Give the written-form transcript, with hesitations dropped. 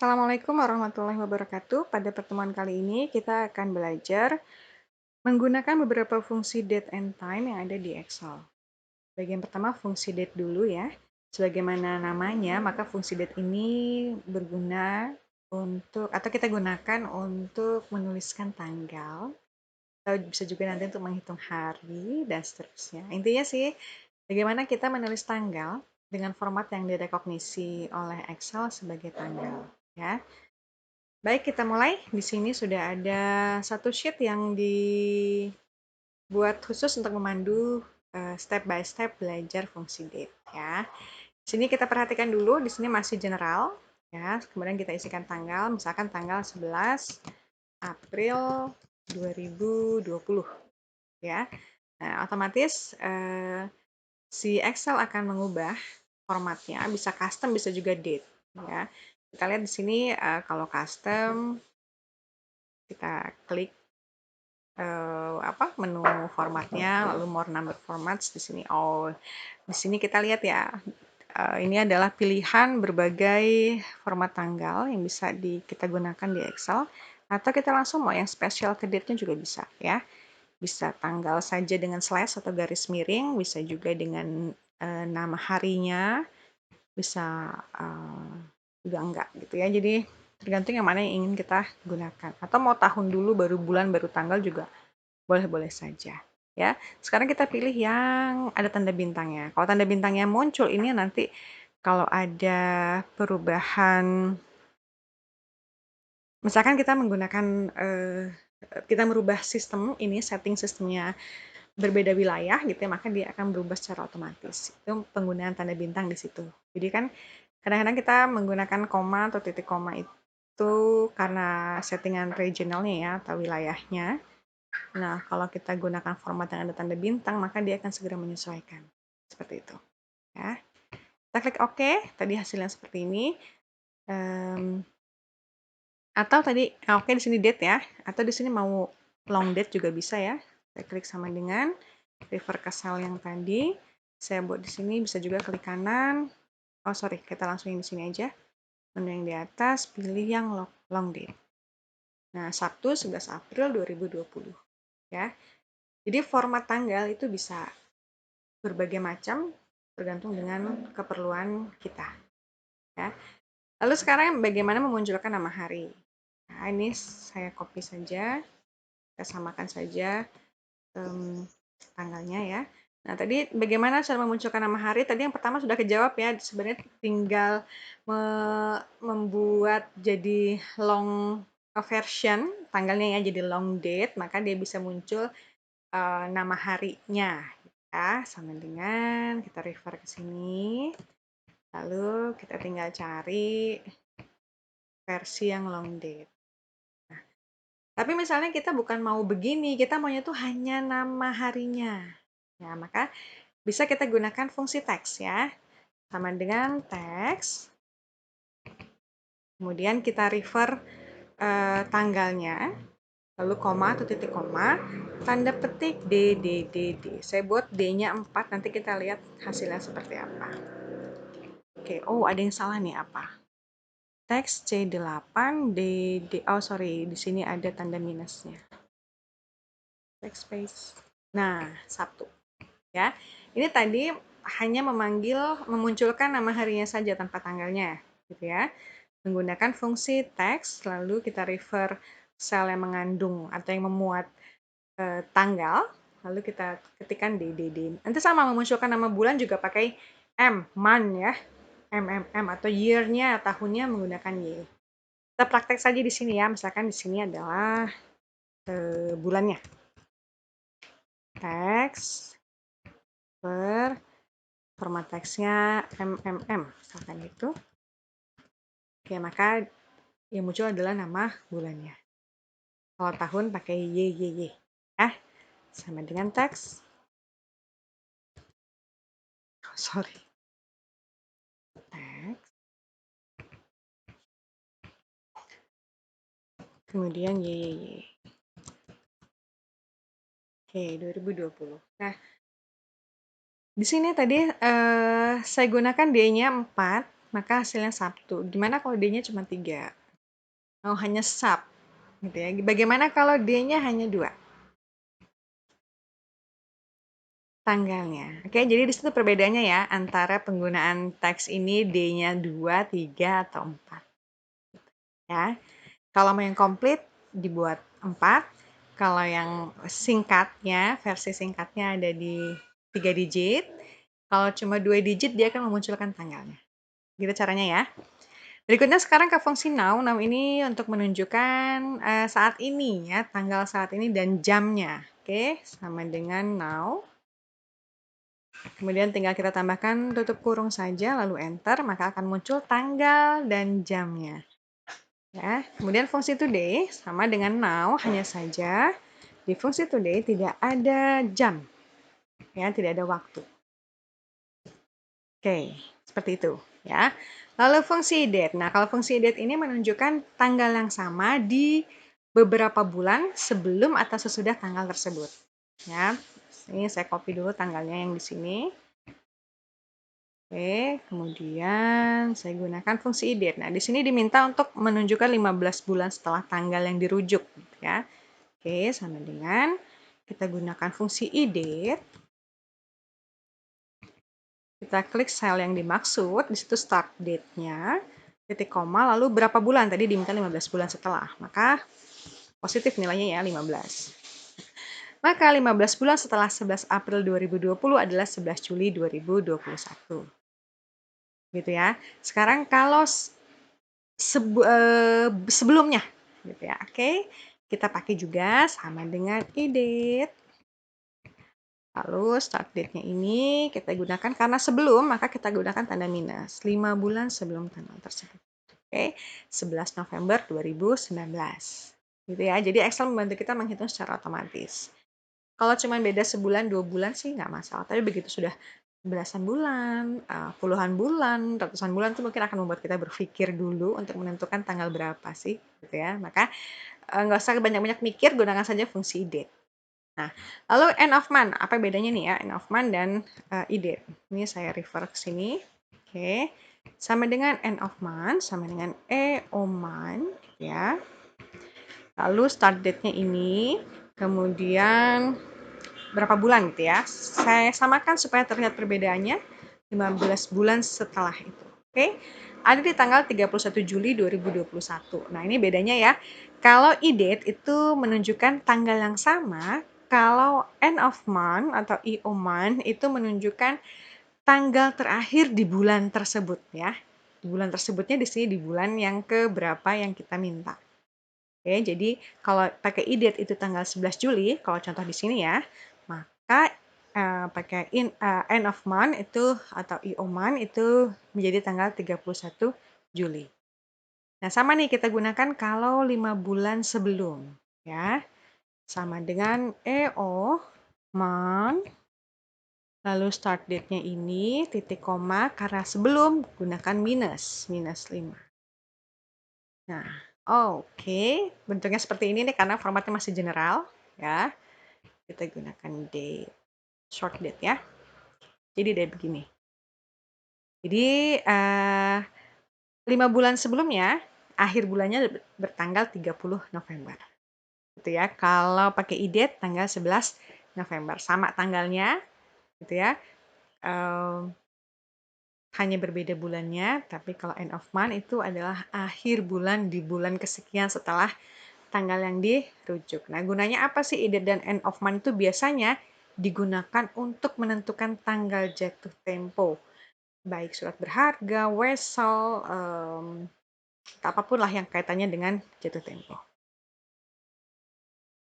Assalamualaikum warahmatullahi wabarakatuh. Pada pertemuan kali ini kita akan belajar menggunakan beberapa fungsi date and time yang ada di Excel. Bagian pertama fungsi date dulu ya. Sebagaimana namanya, maka fungsi date ini berguna atau kita gunakan untuk menuliskan tanggal, atau bisa juga nanti untuk menghitung hari dan seterusnya. Intinya sih, bagaimana kita menulis tanggal dengan format yang direkognisi oleh Excel sebagai tanggal, ya. Baik, kita mulai. Di sini sudah ada satu sheet yang dibuat khusus untuk memandu step by step belajar fungsi date ya. Di sini kita perhatikan dulu, di sini masih general ya. Kemudian kita isikan tanggal, misalkan tanggal 11 April 2020 ya. Nah, otomatis si Excel akan mengubah formatnya, bisa custom, bisa juga date ya. Kita lihat di sini kalau custom kita klik menu formatnya, lalu more number formats di sini. Oh, di sini kita lihat ya, ini adalah pilihan berbagai format tanggal yang bisa kita gunakan di Excel, atau kita langsung mau yang special ke date-nya juga bisa ya. Bisa tanggal saja dengan slash atau garis miring, bisa juga dengan nama harinya, bisa juga enggak gitu ya. Jadi tergantung yang mana yang ingin kita gunakan. Atau mau tahun dulu, baru bulan, baru tanggal juga boleh-boleh saja. Ya, sekarang kita pilih yang ada tanda bintangnya. Kalau tanda bintangnya muncul, ini nanti kalau ada perubahan, misalkan kita menggunakan kita merubah sistem ini, setting sistemnya berbeda wilayah gitu ya, maka dia akan berubah secara otomatis. Itu penggunaan tanda bintang di situ. Jadi kan kadang-kadang kita menggunakan koma atau titik koma itu karena settingan regionalnya ya, atau wilayahnya. Nah, kalau kita gunakan format yang ada tanda bintang, maka dia akan segera menyesuaikan. Seperti itu. Ya. Kita klik OK, tadi hasilnya seperti ini. Atau tadi, OK di sini date ya, atau di sini mau long date juga bisa ya. Saya klik sama dengan refer ke sel yang tadi. Saya buat di sini, bisa juga klik kanan. Oh sorry, kita langsung yang di sini aja. Menu yang di atas, pilih yang long date. Nah, Sabtu 11 April 2020. Ya. Jadi format tanggal itu bisa berbagai macam tergantung dengan keperluan kita. Ya. Lalu sekarang bagaimana memunculkan nama hari? Nah, ini saya copy saja, kita samakan saja tanggalnya ya. Nah, tadi bagaimana cara memunculkan nama hari? Tadi yang pertama sudah kejawab ya, sebenarnya tinggal membuat jadi long version tanggalnya ya, jadi long date, maka dia bisa muncul nama harinya ya, sama dengan kita refer ke sini, lalu kita tinggal cari versi yang long date. Nah, tapi misalnya kita bukan mau begini, kita maunya tuh hanya nama harinya. Ya, maka bisa kita gunakan fungsi teks ya, sama dengan teks, kemudian kita refer tanggalnya, lalu koma atau titik koma, tanda petik D, D, D, D. Saya buat D-nya 4, nanti kita lihat hasilnya seperti apa. Oke, oh ada yang salah nih apa? Teks C8, D, D, oh sorry, di sini ada tanda minusnya. Teks space. Nah, Sabtu. Ya, ini tadi hanya memunculkan nama harinya saja tanpa tanggalnya, gitu ya. Menggunakan fungsi teks, lalu kita refer sel yang mengandung atau yang memuat tanggal, lalu kita ketikkan DDD. Nanti sama memunculkan nama bulan juga pakai month ya, atau year-nya, tahunnya menggunakan Y. Kita praktek saja di sini ya, misalkan di sini adalah bulannya. Teks per format teksnya misalkan itu. Oke, maka yang muncul adalah nama bulannya. Kalau tahun pakai YYY. Sama dengan teks. Oh, sorry. Teks. Kemudian YYY. Oke, 2020. Nah, di sini tadi saya gunakan D-nya 4. maka hasilnya Sabtu. Gimana kalau D-nya cuma 3? Oh, hanya Sab, gitu ya. Bagaimana kalau D-nya hanya 2? Tanggalnya. Oke, jadi di situ perbedaannya ya antara penggunaan teks ini D-nya 2, 3, atau 4. Ya. Kalau mau yang komplit dibuat 4. Kalau yang singkatnya, versi singkatnya ada di 3 digit. Kalau cuma 2 digit dia akan memunculkan tanggalnya. Gitu caranya ya. Berikutnya sekarang ke fungsi now. Now ini untuk menunjukkan saat ini ya, tanggal saat ini dan jamnya. Oke, sama dengan now. Kemudian tinggal kita tambahkan tutup kurung saja, lalu enter, maka akan muncul tanggal dan jamnya. Ya, kemudian fungsi today sama dengan now, hanya saja di fungsi today tidak ada jam, ya, tidak ada waktu. Oke, seperti itu, ya. Lalu fungsi date. Nah, kalau fungsi date ini menunjukkan tanggal yang sama di beberapa bulan sebelum atau sesudah tanggal tersebut. Ya, ini saya copy dulu tanggalnya yang di sini. Oke, kemudian saya gunakan fungsi idit. Nah, di sini diminta untuk menunjukkan 15 bulan setelah tanggal yang dirujuk, ya. Oke, sama dengan kita gunakan fungsi idit. Kita klik sel yang dimaksud, di situ start date-nya, titik koma, lalu berapa bulan? Tadi diminta 15 bulan setelah, maka positif nilainya ya, 15. Maka 15 bulan setelah 11 April 2020 adalah 11 Juli 2021. Gitu ya. Sekarang kalau sebelumnya gitu ya. Oke, kita pakai juga sama dengan edit. Lalu start date-nya ini kita gunakan karena sebelum, maka kita gunakan tanda minus 5 bulan sebelum tanggal tersebut. Oke, 11 November 2019. Gitu ya. Jadi Excel membantu kita menghitung secara otomatis. Kalau cuma beda sebulan, 2 bulan sih nggak masalah. Tapi begitu sudah belasan bulan, puluhan bulan, ratusan bulan itu mungkin akan membuat kita berpikir dulu untuk menentukan tanggal berapa sih, gitu ya. Maka nggak usah banyak-banyak mikir, gunakan saja fungsi date. Nah, lalu end of month, apa bedanya nih ya end of month dan date? Ini saya refer ke sini. Oke, sama dengan end of month, sama dengan EO month, ya. Lalu start date-nya ini, kemudian berapa bulan gitu ya. Saya samakan supaya terlihat perbedaannya 15 bulan setelah itu. Oke. Ada di tanggal 31 Juli 2021. Nah, ini bedanya ya. Kalau e-date itu menunjukkan tanggal yang sama, kalau end of month atau EO month itu menunjukkan tanggal terakhir di bulan tersebut ya. Di bulan tersebutnya di sini di bulan yang ke berapa yang kita minta. Oke, jadi kalau pakai e-date itu tanggal 11 Juli, kalau contoh di sini ya, maka pakai end of month itu atau EO month itu menjadi tanggal 31 Juli. Nah, sama nih kita gunakan kalau 5 bulan sebelum, ya. Sama dengan EO month, lalu start date-nya ini titik koma karena sebelum gunakan minus 5. Nah, oke, bentuknya seperti ini nih karena formatnya masih general, ya. Kita gunakan date, short date ya. Jadi deh begini. Jadi 5 bulan sebelumnya, akhir bulannya bertanggal 30 November. Gitu ya. Kalau pakai e-date tanggal 11 November. Sama tanggalnya, gitu ya. Hanya berbeda bulannya, tapi kalau end of month itu adalah akhir bulan di bulan kesekian setelah tanggal yang dirujuk. Nah, gunanya apa sih e-date dan end of month itu biasanya digunakan untuk menentukan tanggal jatuh tempo. Baik surat berharga, wesel, apapun lah yang kaitannya dengan jatuh tempo.